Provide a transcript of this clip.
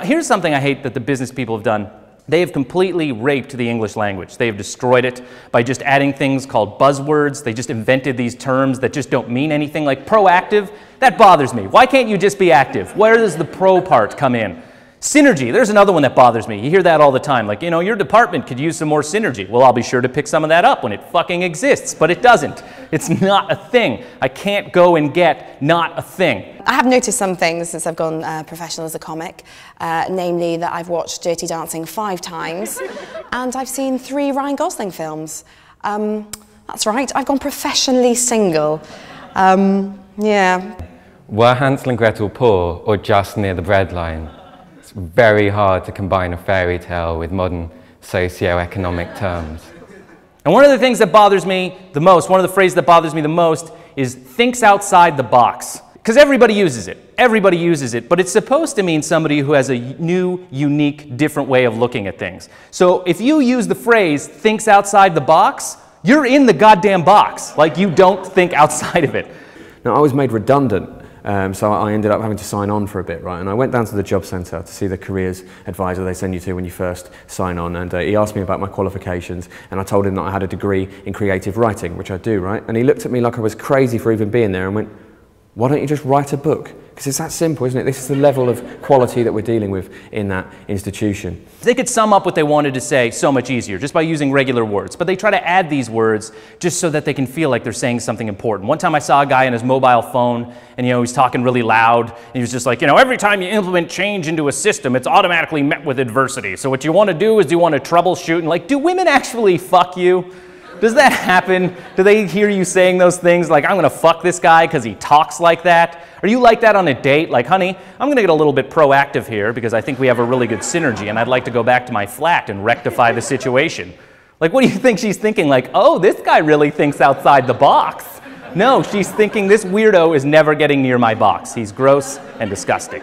here's something I hate that the business people have done. They have completely raped the English language. They have destroyed it by just adding things called buzzwords. They just invented these terms that just don't mean anything, like proactive. That bothers me. Why can't you just be active? Where does the pro part come in? Synergy, there's another one that bothers me. You hear that all the time, like, you know, your department could use some more synergy. Well, I'll be sure to pick some of that up when it fucking exists, but it doesn't. It's not a thing. I can't go and get not a thing. I have noticed some things since I've gone professional as a comic, namely that I've watched Dirty Dancing 5 times and I've seen 3 Ryan Gosling films. That's right, I've gone professionally single. Yeah. Were Hansel and Gretel poor or just near the breadline? It's very hard to combine a fairy tale with modern socio-economic terms. And one of the things that bothers me the most, one of the phrases that bothers me the most is thinks outside the box. Because everybody uses it. Everybody uses it, but it's supposed to mean somebody who has a new, unique, different way of looking at things. So if you use the phrase thinks outside the box, you're in the goddamn box. Like, you don't think outside of it. Now, I was made redundant. So I ended up having to sign on for a bit, right? And I went down to the job centre to see the careers advisor they send you to when you first sign on, and he asked me about my qualifications, and I told him that I had a degree in creative writing, which I do, right? And he looked at me like I was crazy for even being there and went, why don't you just write a book? Because it's that simple, isn't it? This is the level of quality that we're dealing with in that institution. They could sum up what they wanted to say so much easier just by using regular words, but they try to add these words just so that they can feel like they're saying something important. One time I saw a guy on his mobile phone and, you know, he's talking really loud and he was just like, you know, every time you implement change into a system, it's automatically met with adversity. So what you want to do is you want to troubleshoot, and like, do women actually fuck you? Does that happen? Do they hear you saying those things like, I'm going to fuck this guy because he talks like that? Are you like that on a date? Like, honey, I'm going to get a little bit proactive here because I think we have a really good synergy and I'd like to go back to my flat and rectify the situation. Like, what do you think she's thinking? Like, oh, this guy really thinks outside the box. No, she's thinking this weirdo is never getting near my box. He's gross and disgusting.